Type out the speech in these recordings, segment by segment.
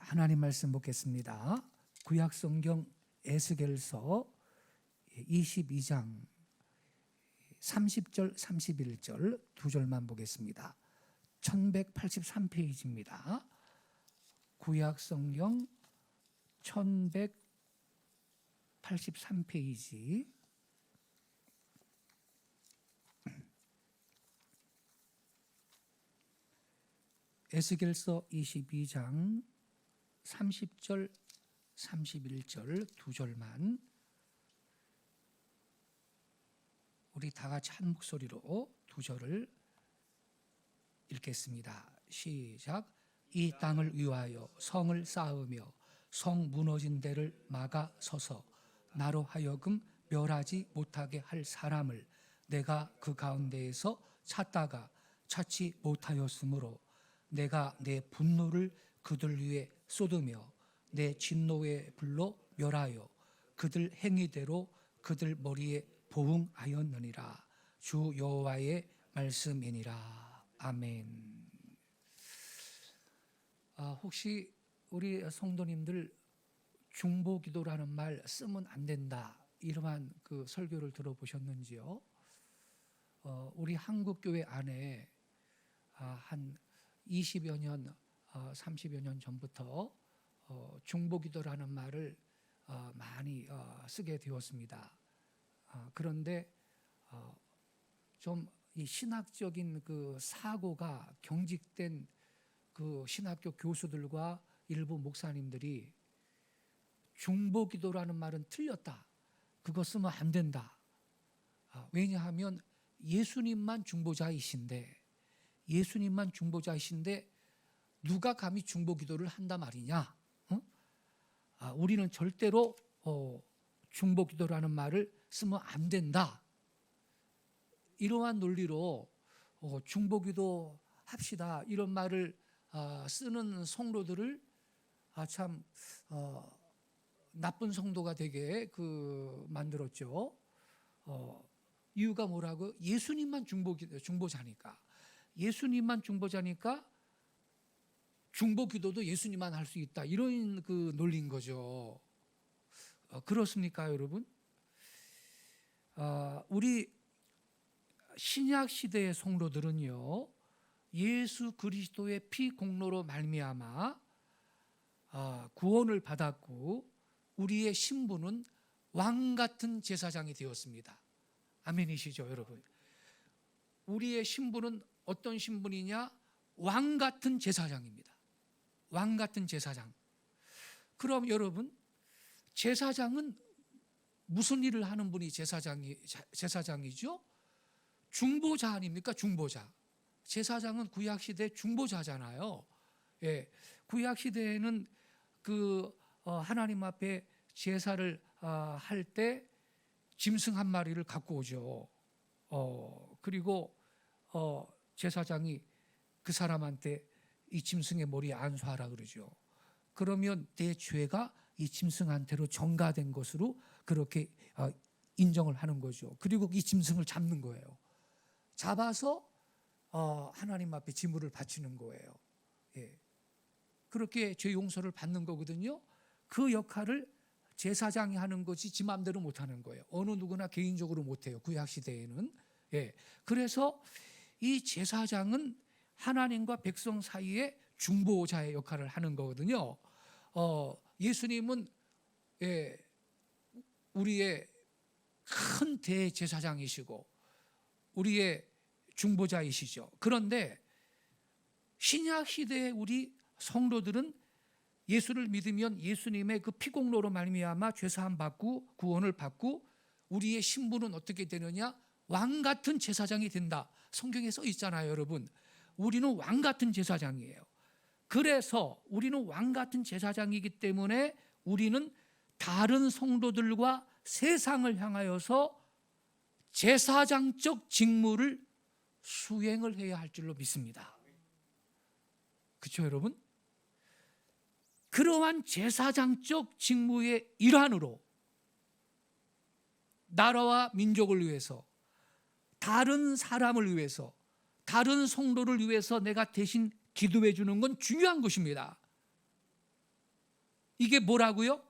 하나님 말씀 보겠습니다. 구약성경 에스겔서 22장 30절 31절 두 절만 보겠습니다. 1183페이지입니다. 구약성경 1183페이지 에스겔서 22장 30절 31절 두 절만 우리 다 같이 한 목소리로 두 절을 읽겠습니다. 시작. 이 땅을 위하여 성을 쌓으며 성 무너진 데를 막아 서서 나로 하여금 멸하지 못하게 할 사람을 내가 그 가운데에서 찾다가 찾지 못하였으므로 내가 내 분노를 그들 위에 쏟으며 내 진노의 불로 멸하여 그들 행위대로 그들 머리에 보응하였느니라. 주 여호와의 말씀이니라. 아멘. 혹시 우리 성도님들 중보기도라는 말 쓰면 안 된다 이러한 그 설교를 들어보셨는지요? 우리 한국교회 안에 한 20여 년, 30여 년 전부터 중보기도라는 말을 많이 쓰게 되었습니다. 그런데 좀 이 신학적인 그 사고가 경직된 그 신학교 교수들과 일부 목사님들이 중보기도라는 말은 틀렸다. 그거 쓰면 안 된다. 왜냐하면 예수님만 중보자이신데 누가 감히 중보기도를 한단 말이냐? 우리는 절대로 중보기도라는 말을 쓰면 안 된다. 이러한 논리로 중보기도 합시다 이런 말을 쓰는 성도들을 참 나쁜 성도가 되게 만들었죠. 이유가 뭐라고? 예수님만 중보자니까 중보기도도 예수님만 할 수 있다 이런 그 논리인 거죠. 그렇습니까, 여러분? 우리 신약 시대의 성도들은요, 예수 그리스도의 피 공로로 말미암아 구원을 받았고 우리의 신분은 왕 같은 제사장이 되었습니다. 아멘이시죠, 여러분? 우리의 신분은 어떤 신분이냐? 왕 같은 제사장입니다. 왕 같은 제사장. 그럼 여러분, 제사장은 무슨 일을 하는 분이 제사장이죠? 중보자 아닙니까? 중보자. 제사장은 구약시대 중보자잖아요. 예, 구약시대에는 하나님 앞에 제사를 할 때 짐승 한 마리를 갖고 오죠. 그리고 제사장이 그 사람한테 이 짐승의 머리에 안수하라 그러죠. 그러면 내 죄가 이 짐승한테로 전가된 것으로 그렇게 인정을 하는 거죠. 그리고 이 짐승을 잡는 거예요. 잡아서 하나님 앞에 제물을 바치는 거예요. 예. 그렇게 죄 용서를 받는 거거든요. 그 역할을 제사장이 하는 것이 지 마음대로 못하는 거예요. 어느 누구나 개인적으로 못해요. 구약시대에는. 예. 그래서 이 제사장은 하나님과 백성 사이에 중보자의 역할을 하는 거거든요. 예수님은 우리의 큰 대제사장이시고 우리의 중보자이시죠. 그런데 신약 시대의 우리 성도들은 예수를 믿으면 예수님의 그 피공로로 말미암아 죄사함 받고 구원을 받고 우리의 신분은 어떻게 되느냐? 왕 같은 제사장이 된다. 성경에 써 있잖아요, 여러분. 우리는 왕 같은 제사장이에요. 그래서 우리는 왕 같은 제사장이기 때문에 우리는 다른 성도들과 세상을 향하여서 제사장적 직무를 수행을 해야 할 줄로 믿습니다. 그렇죠, 여러분? 그러한 제사장적 직무의 일환으로 나라와 민족을 위해서, 다른 사람을 위해서, 다른 성도를 위해서 내가 대신 기도해 주는 건 중요한 것입니다. 이게 뭐라고요?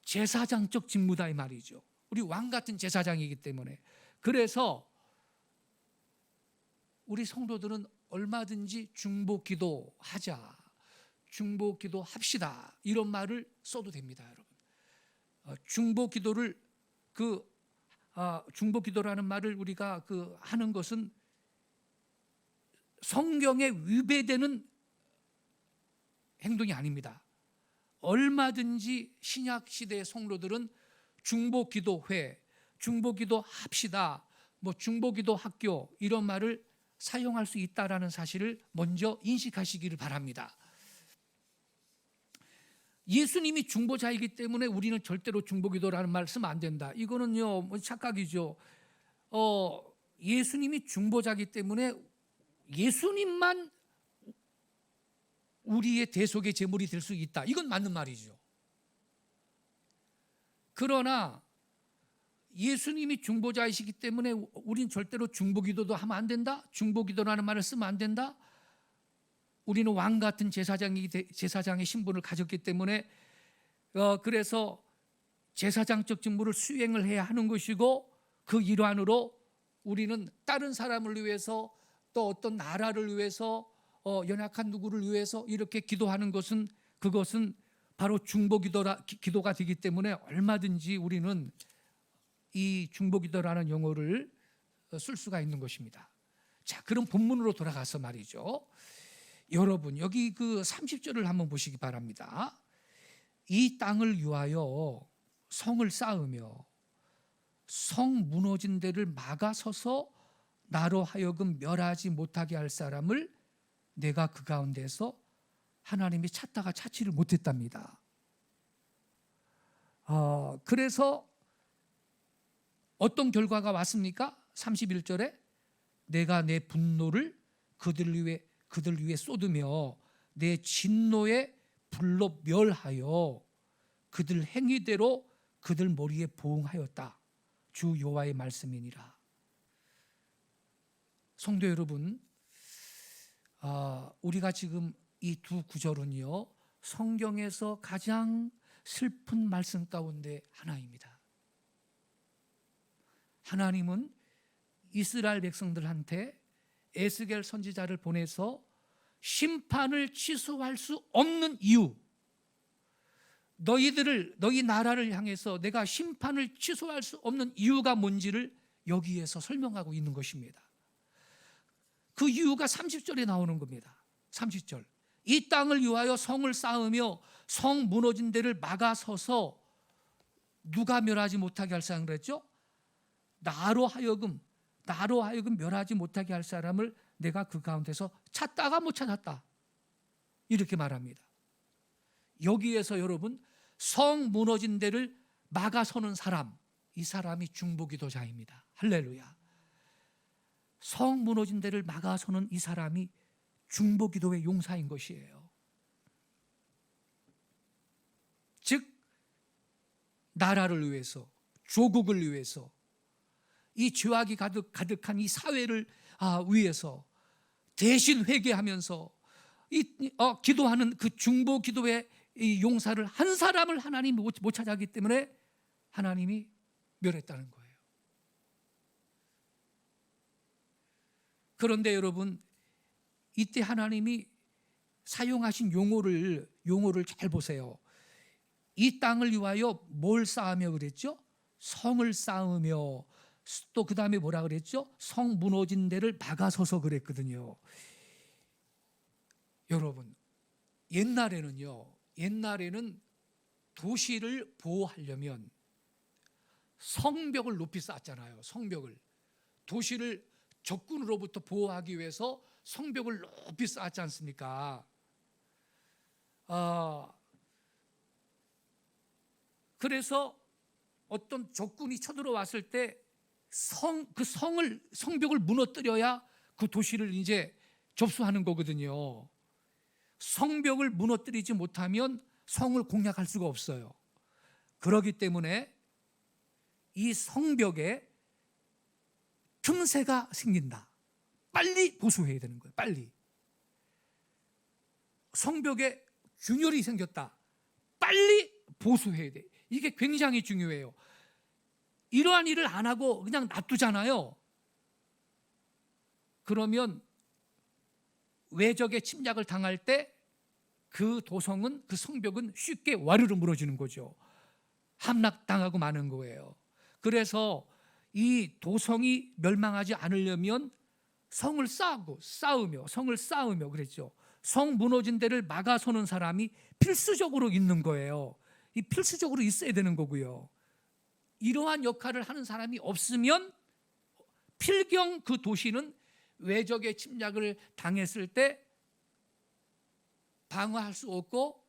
제사장적 직무다 이 말이죠. 우리 왕 같은 제사장이기 때문에. 그래서 우리 성도들은 얼마든지 중보기도하자, 중보기도합시다 이런 말을 써도 됩니다, 여러분. 중보기도를 중보기도라는 말을 우리가 하는 것은 성경에 위배되는 행동이 아닙니다. 얼마든지 신약 시대의 성도들은 중보기도회, 중보기도합시다, 중보기도학교 이런 말을 사용할 수 있다라는 사실을 먼저 인식하시기를 바랍니다. 예수님이 중보자이기 때문에 우리는 절대로 중보기도라는 말 쓰면 안 된다. 이거는요 착각이죠. 예수님이 중보자이기 때문에 예수님만 우리의 대속의 제물이 될 수 있다. 이건 맞는 말이죠. 그러나 예수님이 중보자이시기 때문에 우린 절대로 중보기도도 하면 안 된다. 중보기도라는 말을 쓰면 안 된다. 우리는 왕 같은 제사장의 신분을 가졌기 때문에 그래서 제사장적 직무를 수행을 해야 하는 것이고, 그 일환으로 우리는 다른 사람을 위해서 또 어떤 나라를 위해서 연약한 누구를 위해서 이렇게 기도하는 것은, 그것은 바로 중보기도가 되기 때문에 얼마든지 우리는 이 중보기도라는 용어를 쓸 수가 있는 것입니다. 자, 그럼 본문으로 돌아가서 말이죠. 여러분 여기 30절을 한번 보시기 바랍니다. 이 땅을 위하여 성을 쌓으며 성 무너진 데를 막아서서 나로 하여금 멸하지 못하게 할 사람을 내가 그 가운데서 하나님이 찾다가 찾지를 못했답니다. 그래서 어떤 결과가 왔습니까? 31절에 내가 내 분노를 그들 위에 쏟으며 내 진노에 불로 멸하여 그들 행위대로 그들 머리에 보응하였다. 주 여호와의 말씀이니라. 성도 여러분, 우리가 지금 이 두 구절은요 성경에서 가장 슬픈 말씀 가운데 하나입니다. 하나님은 이스라엘 백성들한테 에스겔 선지자를 보내서 심판을 취소할 수 없는 이유, 너희 나라를 향해서 내가 심판을 취소할 수 없는 이유가 뭔지를 여기에서 설명하고 있는 것입니다. 그 이유가 30절에 나오는 겁니다. 30절. 이 땅을 위하여 성을 쌓으며 성 무너진 데를 막아서서 누가 멸하지 못하게 할 사람을 했죠? 나로 하여금 멸하지 못하게 할 사람을 내가 그 가운데서 찾다가 못 찾았다. 이렇게 말합니다. 여기에서 여러분 성 무너진 데를 막아서는 사람, 이 사람이 중보기도자입니다. 할렐루야. 성 무너진 데를 막아서는 이 사람이 중보기도의 용사인 것이에요. 즉 나라를 위해서, 조국을 위해서, 이 죄악이 가득한 이 사회를 위해서 대신 회개하면서 기도하는 그 중보기도의 이 용사를 한 사람을 하나님이 못 찾았기 때문에 하나님이 멸했다는 거예요. 그런데 여러분 이때 하나님이 사용하신 용어를 잘 보세요. 이 땅을 위하여 뭘 쌓으며 그랬죠? 성을 쌓으며, 또 그 다음에 뭐라 그랬죠? 성 무너진 데를 막아서서 그랬거든요. 여러분 옛날에는 도시를 보호하려면 성벽을 높이 쌓았잖아요. 성벽을, 도시를 적군으로부터 보호하기 위해서 성벽을 높이 쌓았지 않습니까? 그래서 어떤 적군이 쳐들어왔을 때 성벽을 무너뜨려야 그 도시를 이제 접수하는 거거든요. 성벽을 무너뜨리지 못하면 성을 공략할 수가 없어요. 그렇기 때문에 이 성벽에 틈새가 생긴다. 빨리 보수해야 되는 거예요. 빨리. 성벽에 균열이 생겼다. 빨리 보수해야 돼. 이게 굉장히 중요해요. 이러한 일을 안 하고 그냥 놔두잖아요. 그러면 외적의 침략을 당할 때 그 도성은, 그 성벽은 쉽게 와르르 무너지는 거죠. 함락당하고 마는 거예요. 그래서 이 도성이 멸망하지 않으려면 성을 쌓으며 그랬죠. 성 무너진 데를 막아서는 사람이 필수적으로 있는 거예요. 이 필수적으로 있어야 되는 거고요. 이러한 역할을 하는 사람이 없으면 필경 그 도시는 외적의 침략을 당했을 때 방어할 수 없고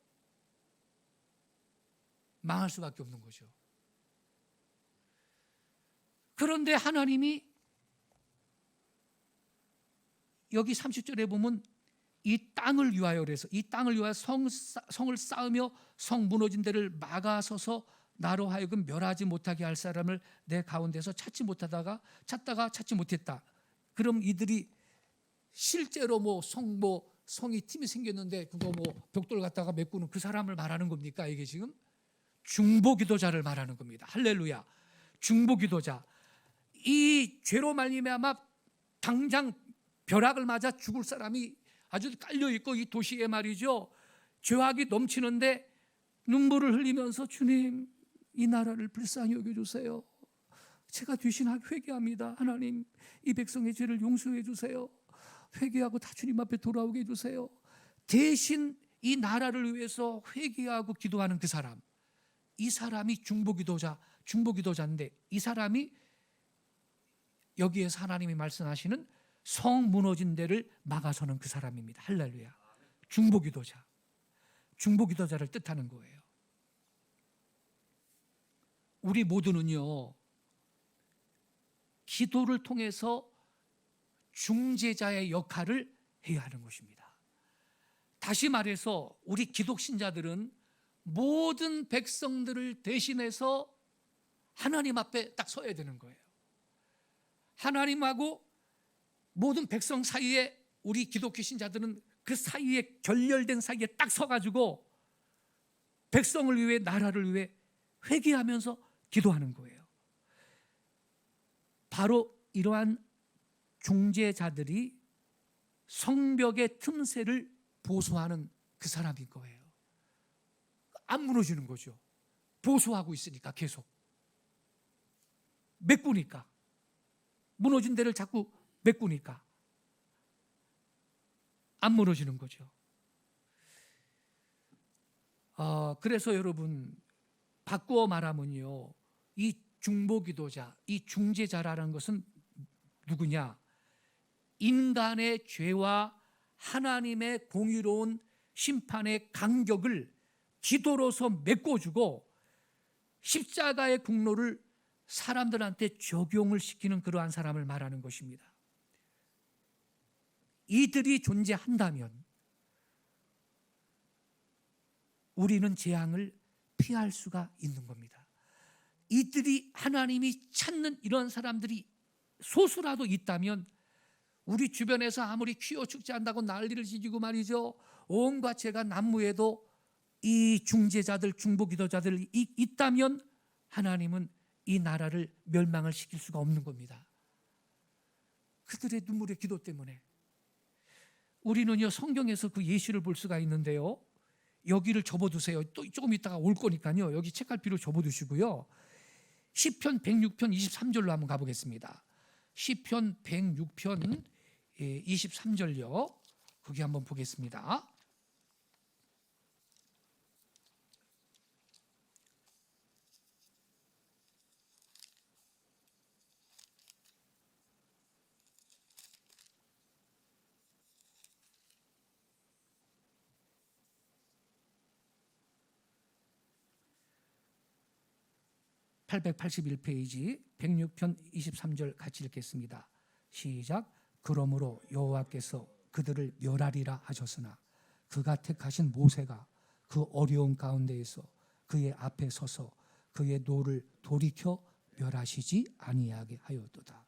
망할 수밖에 없는 거죠. 그런데 하나님이 여기 30절에 보면 이 땅을 위하여, 그래서 이 땅을 위하여 성을 쌓으며 성 무너진 데를 막아서서 나로 하여금 멸하지 못하게 할 사람을 내 가운데서 찾다가 찾지 못했다. 그럼 이들이 실제로 성이 팀이 생겼는데 그거 벽돌 갖다가 메꾸는 그 사람을 말하는 겁니까? 이게 지금 중보기도자를 말하는 겁니다. 할렐루야. 중보기도자. 이 죄로 말미암아 당장 벼락을 맞아 죽을 사람이 아주 깔려 있고, 이 도시에 말이죠, 죄악이 넘치는데 눈물을 흘리면서 주님, 이 나라를 불쌍히 여겨주세요. 제가 되신 회개합니다. 하나님, 이 백성의 죄를 용서해 주세요. 회개하고 다 주님 앞에 돌아오게 해주세요. 대신 이 나라를 위해서 회개하고 기도하는 그 사람, 이 사람이 중보기도자인데, 이 사람이 여기에서 하나님이 말씀하시는 성 무너진 데를 막아서는 그 사람입니다. 할렐루야. 중보기도자를 뜻하는 거예요. 우리 모두는요, 기도를 통해서 중재자의 역할을 해야 하는 것입니다. 다시 말해서 우리 기독신자들은 모든 백성들을 대신해서 하나님 앞에 딱 서야 되는 거예요. 하나님하고 모든 백성 사이에, 우리 기독교 신자들은 그 사이에, 결렬된 사이에 딱 서가지고 백성을 위해, 나라를 위해 회개하면서 기도하는 거예요. 바로 이러한 중재자들이 성벽의 틈새를 보수하는 그 사람인 거예요. 안 무너지는 거죠. 보수하고 있으니까, 계속 메꾸니까, 무너진 데를 자꾸 메꾸니까 안 무너지는 거죠. 그래서 여러분, 바꾸어 말하면요, 이 중보기도자, 이 중재자라는 것은 누구냐? 인간의 죄와 하나님의 공의로운 심판의 간격을 기도로서 메꿔주고 십자가의 공로를 사람들한테 적용을 시키는 그러한 사람을 말하는 것입니다. 이들이 존재한다면 우리는 재앙을 피할 수가 있는 겁니다. 이들이, 하나님이 찾는 이런 사람들이 소수라도 있다면 우리 주변에서 아무리 퀴어 축제한다고 난리를 지지고 말이죠, 온갖 죄가 난무해도 이 중재자들, 중보기도자들이 있다면 하나님은 이 나라를 멸망을 시킬 수가 없는 겁니다. 그들의 눈물의 기도 때문에. 우리는요, 성경에서 그 예시를 볼 수가 있는데요, 여기를 접어두세요. 또 조금 있다가 올 거니까요, 여기 책갈피로 접어두시고요, 시편 106편 23절로 한번 가보겠습니다. 시편 106편 23절요. 거기 한번 보겠습니다. (881페이지) 106편 23절 같이 읽겠습니다. 시작. 그러므로 여호와께서 그들을 멸하리라 하셨으나 그가 택하신 모세가 그 어려운 가운데에서 그의 앞에 서서 그의 노를 돌이켜 멸하시지 아니하게 하였도다.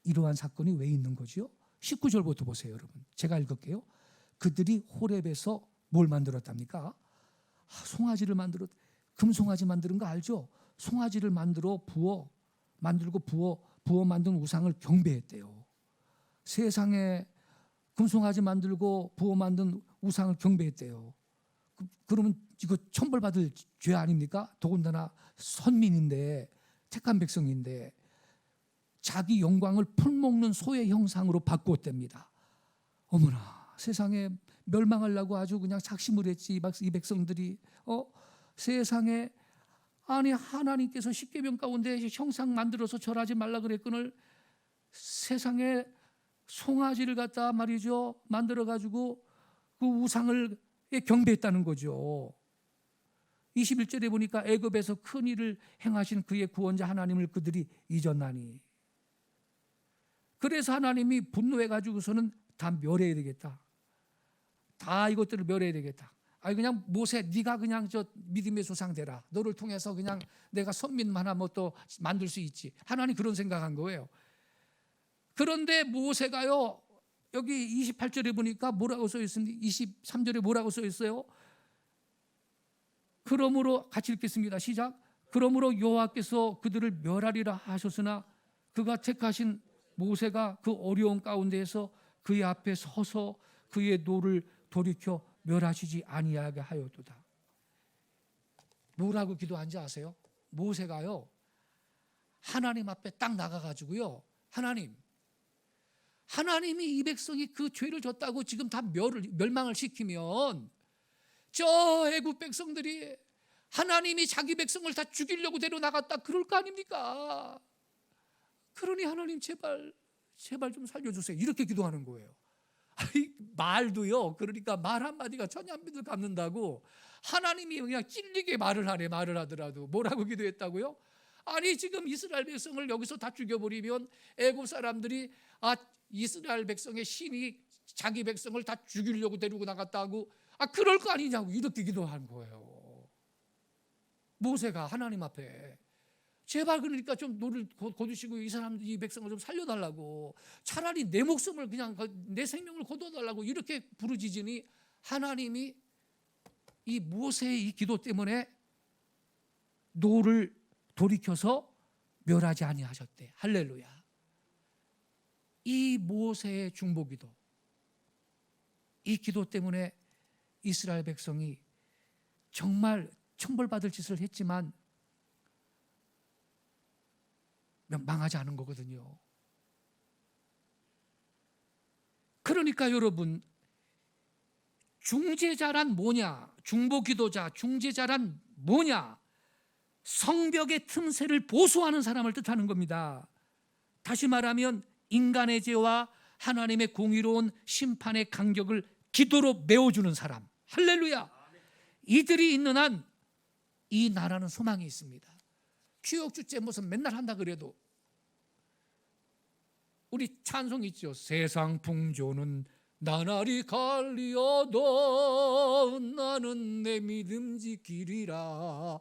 이러한 사건이 왜 있는 거죠? 19절부터 보세요, 여러분. 제가 읽을게요. 그들이 호렙에서 뭘 만들었답니까? 송아지를 만들어, 금송아지 만드는 거 알죠? 송아지를 만들고 부어 만든 우상을 경배했대요. 세상에 금송아지 만들고 부어 만든 우상을 경배했대요. 그러면 이거 천벌받을 죄 아닙니까? 더군다나 선민인데, 택한 백성인데 자기 영광을 풀먹는 소의 형상으로 바꾸었답니다. 어머나, 세상에 멸망하려고 아주 그냥 작심을 했지 이 백성들이. 세상에, 아니 하나님께서 십계명 가운데 형상 만들어서 절하지 말라 그랬거늘 세상에 송아지를 갖다 말이죠 만들어 가지고 그 우상을 경배했다는 거죠. 21절에 보니까 애굽에서 큰 일을 행하신 그의 구원자 하나님을 그들이 잊었나니. 그래서 하나님이 분노해 가지고서는 다 멸해야 되겠다. 다 이것들을 멸해야 되겠다. 아니 그냥 모세, 네가 그냥 저 믿음의 조상 되라. 너를 통해서 그냥 내가 선민 하나 뭐 또 만들 수 있지. 하나님 그런 생각한 거예요. 그런데 모세가요, 여기 28절에 보니까 뭐라고 써 있습니까? 23절에 뭐라고 써 있어요? 그러므로 같이 읽겠습니다. 시작. 그러므로 여호와께서 그들을 멸하리라 하셨으나 그가 택하신 모세가 그 어려운 가운데에서 그의 앞에 서서 그의 노를 돌이켜 멸하시지 아니하게 하였도다. 뭐라고 기도한지 아세요? 모세가요, 하나님 앞에 딱 나가가지고요, 하나님이 이 백성이 그 죄를 졌다고 지금 다 멸망을 시키면 저 애굽 백성들이 하나님이 자기 백성을 다 죽이려고 데려나갔다 그럴 거 아닙니까? 그러니 하나님 제발 좀 살려주세요. 이렇게 기도하는 거예요. 아니, 말도요, 그러니까 말 한마디가 천년빛을 갚는다고 하나님이 그냥 찔리게 말을 하더라도 뭐라고 기도했다고요? 아니 지금 이스라엘 백성을 여기서 다 죽여버리면 애굽 사람들이 이스라엘 백성의 신이 자기 백성을 다 죽이려고 데리고 나갔다고 그럴 거 아니냐고 이렇게 기도한 거예요. 모세가 하나님 앞에 제발 그러니까 좀 노를 거두시고 이 백성을 좀 살려달라고, 차라리 내 목숨을 그냥 내 생명을 거둬달라고 이렇게 부르짖으니 하나님이 이 모세의 이 기도 때문에 노를 돌이켜서 멸하지 아니하셨대. 할렐루야. 이 모세의 중보기도, 이 기도 때문에 이스라엘 백성이 정말 천벌받을 짓을 했지만 망하지 않은 거거든요. 그러니까 여러분, 중재자란 뭐냐? 중보기도자, 중재자란 뭐냐? 성벽의 틈새를 보수하는 사람을 뜻하는 겁니다. 다시 말하면 인간의 죄와 하나님의 공의로운 심판의 간격을 기도로 메워주는 사람. 할렐루야. 이들이 있는 한 이 나라는 소망이 있습니다. 휴역주째 무슨 맨날 한다 그래도 우리 찬송 있죠. 세상 풍조는 나날이 갈리어도 나는 내 믿음 지키리라.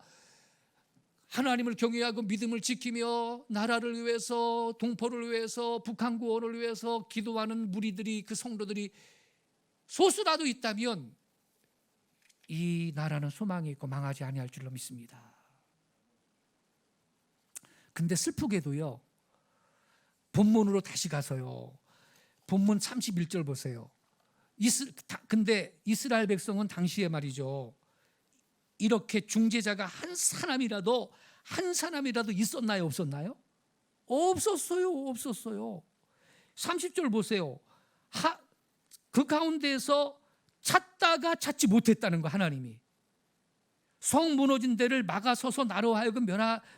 하나님을 경외하고 믿음을 지키며 나라를 위해서, 동포를 위해서, 북한 구원을 위해서 기도하는 무리들이, 그 성도들이 소수라도 있다면 이 나라는 소망이 있고 망하지 아니할 줄로 믿습니다. 근데 슬프게도요, 본문으로 다시 가서요, 본문 31절 보세요. 근데 이스라엘 백성은 당시에 말이죠, 이렇게 중재자가 한 사람이라도 있었나요? 없었나요? 없었어요. 30절 보세요. 그 가운데에서 찾다가 찾지 못했다는 거. 하나님이 성 무너진 데를 막아서서 나로 하여금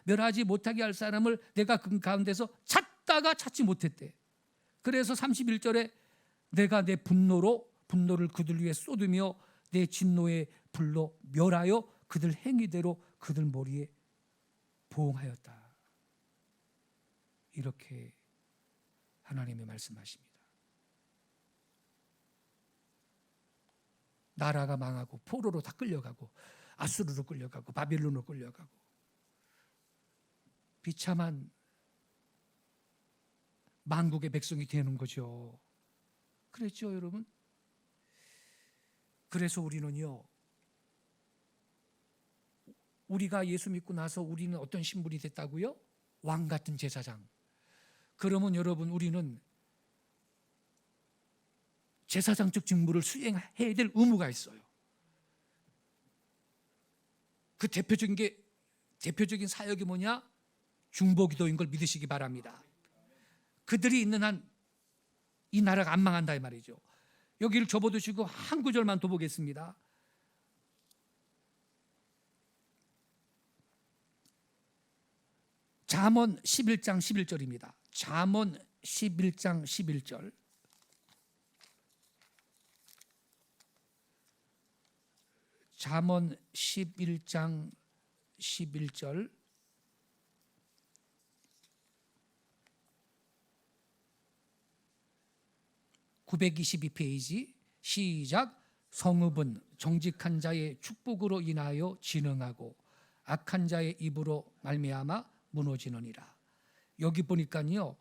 멸하지 못하게 할 사람을 내가 그 가운데서 찾다가 찾지 못했대. 그래서 31절에 내가 내 분노를 그들 위해 쏟으며 내 진노의 불로 멸하여 그들 행위대로 그들 머리에 보응하였다. 이렇게 하나님이 말씀하십니다. 나라가 망하고 포로로 다 끌려가고 아수르로 끌려가고 바빌론으로 끌려가고 비참한 만국의 백성이 되는 거죠. 그랬죠, 여러분? 그래서 우리는요, 우리가 예수 믿고 나서 우리는 어떤 신분이 됐다고요? 왕 같은 제사장. 그러면 여러분, 우리는 제사장적 직무를 수행해야 될 의무가 있어요. 그 대표적인 사역이 뭐냐? 중보기도인 걸 믿으시기 바랍니다. 그들이 있는 한 이 나라가 안 망한다 이 말이죠. 여기를 접어두시고 한 구절만 더 보겠습니다. 잠언 11장 11절입니다. 잠언 11장 11절. 잠언 11장 11절. 922페이지. 시작. 성읍은 정직한 자의 축복으로 인하여 진흥하고 악한 자의 입으로 말미암아 무너지느니라. 여기 보니까요,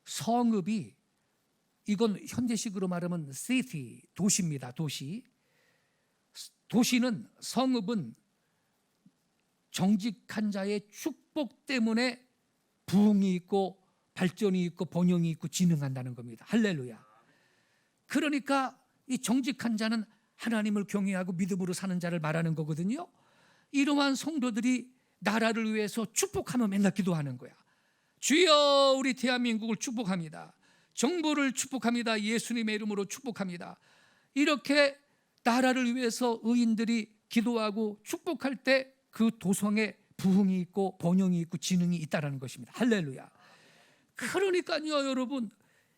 성읍이, 이건 현대식으로 말하면 city, 도시입니다. 도시는, 성읍은 정직한 자의 축복 때문에 부흥이 있고 발전이 있고 번영이 있고 진흥한다는 겁니다. 할렐루야. 그러니까 이 정직한 자는 하나님을 경외하고 믿음으로 사는 자를 말하는 거거든요. 이러한 성도들이 나라를 위해서 축복하며 맨날 기도하는 거야. 주여, 우리 대한민국을 축복합니다. 정부를 축복합니다. 예수님의 이름으로 축복합니다. 이렇게 나라를 위해서 의인들이 기도하고 축복할 때 그 도성에 부흥이 있고 번영이 있고 진흥이 있다는 것입니다. 할렐루야. 그러니까요, 여러분,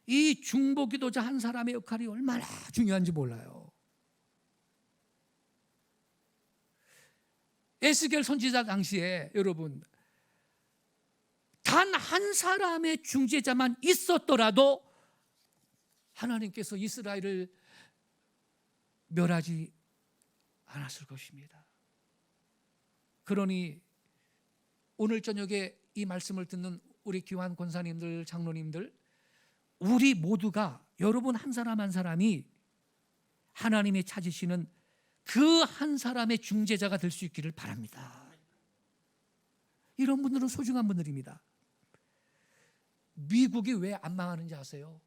이 중보기도자 한 사람의 역할이 얼마나 중요한지 몰라요. 에스겔 선지자 당시에 여러분, 단 한 사람의 중재자만 있었더라도 하나님께서 이스라엘을 멸하지 않았을 것입니다. 그러니 오늘 저녁에 이 말씀을 듣는 우리 귀한 권사님들, 장로님들, 우리 모두가, 여러분 한 사람 한 사람이 하나님이 찾으시는 그 한 사람의 중재자가 될 수 있기를 바랍니다. 이런 분들은 소중한 분들입니다. 미국이 왜 안 망하는지 아세요?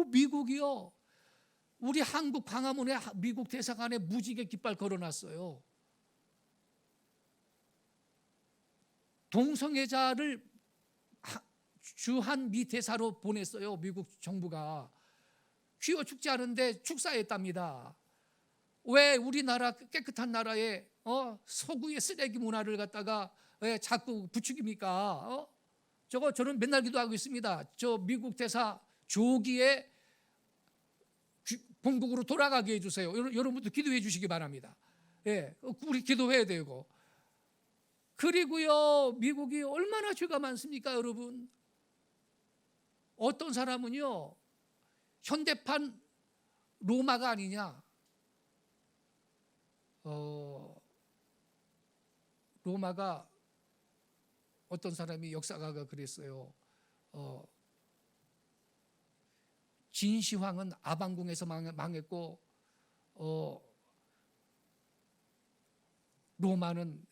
미국이요, 우리 한국 광화문에 미국 대사관에 무지개 깃발 걸어놨어요. 동성애자를 주한 미 대사로 보냈어요. 미국 정부가. 퀴어 축제 하는데 축사했답니다. 왜 우리나라 깨끗한 나라에 서구의 쓰레기 문화를 갖다가 자꾸 부추깁니까? 저는 맨날 기도하고 있습니다. 저 미국 대사 조기에 본국으로 돌아가게 해주세요. 여러분도 기도해 주시기 바랍니다. 우리 기도해야 되고. 그리고요, 미국이 얼마나 죄가 많습니까, 여러분? 어떤 사람은요, 현대판 로마가 아니냐, 로마가, 어떤 사람이 역사가가 그랬어요. 진시황은 아방궁에서 망했고, 로마는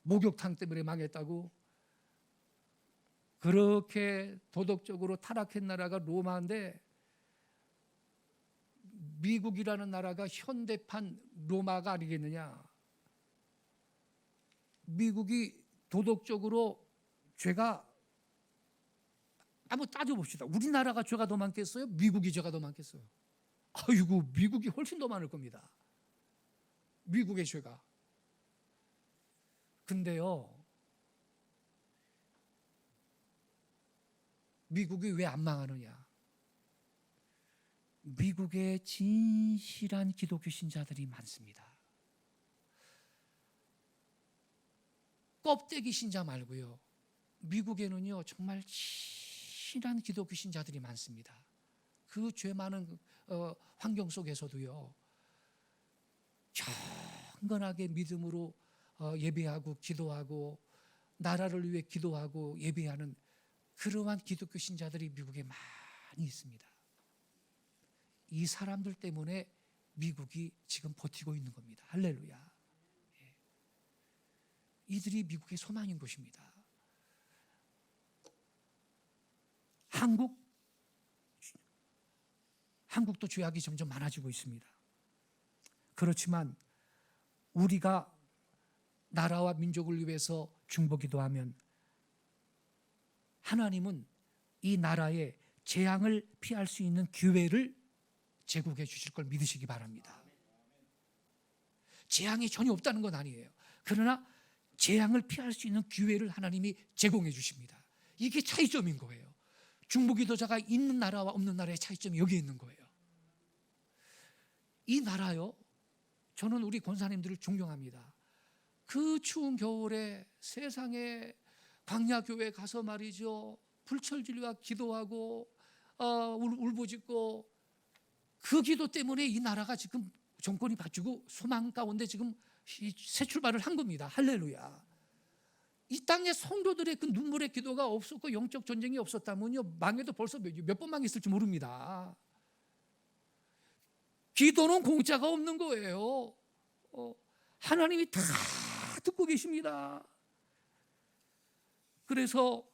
목욕탕 때문에 망했다고. 그렇게 도덕적으로 타락한 나라가 로마인데, 미국이라는 나라가 현대판 로마가 아니겠느냐. 미국이 도덕적으로 죄가, 한번 따져봅시다. 우리나라가 죄가 더 많겠어요? 미국이 죄가 더 많겠어요? 아이고, 미국이 훨씬 더 많을 겁니다. 미국의 죄가. 근데요, 미국이 왜 안 망하느냐? 미국에 진실한 기독교 신자들이 많습니다. 껍데기 신자 말고요, 미국에는요 정말 진실한 기독교 신자들이 많습니다. 그 죄 많은 환경 속에서도요 경건하게 믿음으로 예배하고 기도하고 나라를 위해 기도하고 예배하는 그러한 기독교 신자들이 미국에 많이 있습니다. 이 사람들 때문에 미국이 지금 버티고 있는 겁니다. 할렐루야. 이들이 미국의 소망인 것입니다. 한국도 죄악이 점점 많아지고 있습니다. 그렇지만 우리가 나라와 민족을 위해서 중보기도하면 하나님은 이 나라의 재앙을 피할 수 있는 기회를 제공해 주실 걸 믿으시기 바랍니다. 재앙이 전혀 없다는 건 아니에요. 그러나 재앙을 피할 수 있는 기회를 하나님이 제공해 주십니다. 이게 차이점인 거예요. 중보기도자가 있는 나라와 없는 나라의 차이점이 여기에 있는 거예요. 이 나라요, 저는 우리 권사님들을 존경합니다. 그 추운 겨울에 세상에 광야교회 가서 말이죠, 불철주일과 기도하고 울부짖고, 그 기도 때문에 이 나라가 지금 정권이 바뀌고 소망 가운데 지금 새 출발을 한 겁니다. 할렐루야. 이 땅에 성도들의 그 눈물의 기도가 없었고 영적 전쟁이 없었다면요, 망해도 벌써 몇 번 망했을지 모릅니다. 기도는 공짜가 없는 거예요. 하나님이 다 듣고 계십니다. 그래서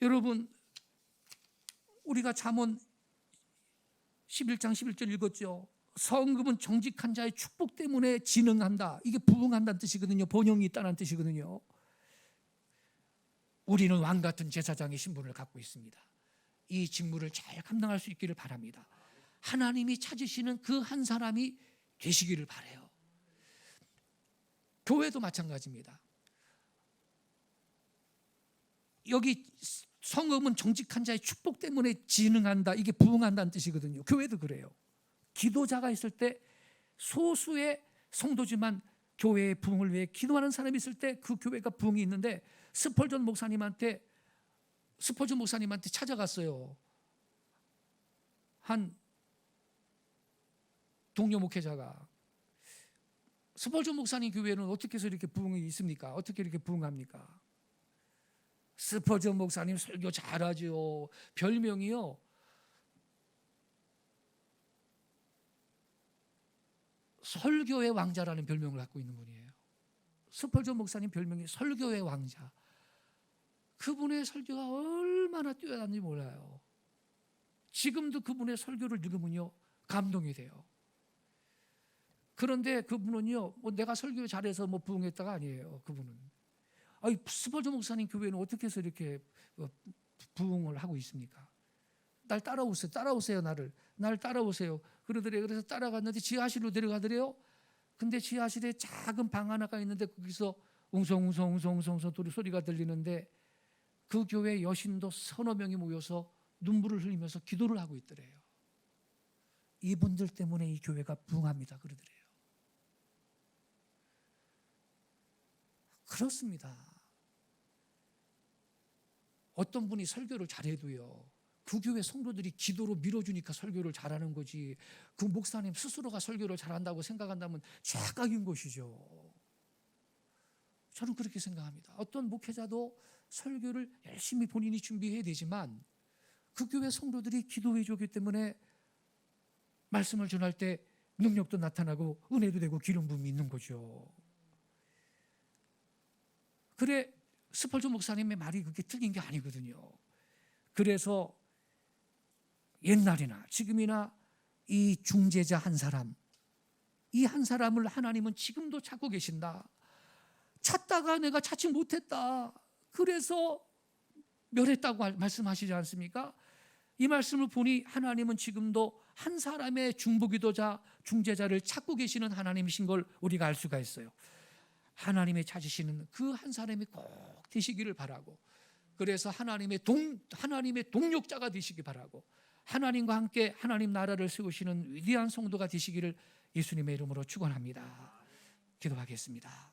여러분, 우리가 잠언 11장 11절 읽었죠. 성금은 정직한 자의 축복 때문에 진흥한다. 이게 부흥한다는 뜻이거든요. 번영이 있다는 뜻이거든요. 우리는 왕 같은 제사장의 신분을 갖고 있습니다. 이 직무를 잘 감당할 수 있기를 바랍니다. 하나님이 찾으시는 그 한 사람이 되시기를 바라요. 교회도 마찬가지입니다. 여기 성금은 정직한 자의 축복 때문에 진흥한다. 이게 부흥한다는 뜻이거든요. 교회도 그래요. 기도자가 있을 때, 소수의 성도지만 교회의 부흥을 위해 기도하는 사람이 있을 때 그 교회가 부흥이 있는데, 스펄전 목사님한테 찾아갔어요. 한 동료 목회자가, 스펄전 목사님 교회는 어떻게 해서 이렇게 부흥이 있습니까? 어떻게 이렇게 부흥합니까? 스펄전 목사님 설교 잘하죠. 별명이요, 설교의 왕자라는 별명을 갖고 있는 분이에요. 스펄전 목사님 별명이 설교의 왕자. 그분의 설교가 얼마나 뛰어난지 몰라요. 지금도 그분의 설교를 읽으면요, 감동이 돼요. 그런데 그분은요, 내가 설교 잘해서 부흥했다가 아니에요. 그분은 스펄전 목사님 교회는 어떻게 해서 이렇게 부흥을 하고 있습니까? 날 따라오세요. 나를 따라오세요. 그러더래요. 그래서 따라갔는데 지하실로 데려가더래요. 근데 지하실에 작은 방 하나가 있는데 거기서 웅성웅성 소리가 들리는데, 그 교회 여신도 서너 명이 모여서 눈물을 흘리면서 기도를 하고 있더래요. 이분들 때문에 이 교회가 부흥합니다. 그러더래요. 그렇습니다. 어떤 분이 설교를 잘해도요, 그 교회 성도들이 기도로 밀어주니까 설교를 잘하는 거지, 그 목사님 스스로가 설교를 잘한다고 생각한다면 착각인 것이죠. 저는 그렇게 생각합니다. 어떤 목회자도 설교를 열심히 본인이 준비해야 되지만, 그 교회 성도들이 기도해 주기 때문에 말씀을 전할 때 능력도 나타나고 은혜도 되고 기름 부음이 있는 거죠. 그래, 스펄전 목사님의 말이 그렇게 틀린 게 아니거든요. 그래서 옛날이나 지금이나 이 중재자 한 사람, 이 한 사람을 하나님은 지금도 찾고 계신다. 찾다가 내가 찾지 못했다, 그래서 멸했다고 말씀하시지 않습니까? 이 말씀을 보니 하나님은 지금도 한 사람의 중보기도자, 중재자를 찾고 계시는 하나님이신 걸 우리가 알 수가 있어요. 하나님의 찾으시는 그 한 사람이 꼭 되시기를 바라고, 그래서 하나님의 동력자가 되시기 바라고, 하나님과 함께 하나님 나라를 세우시는 위대한 성도가 되시기를 예수님의 이름으로 축원합니다. 기도하겠습니다.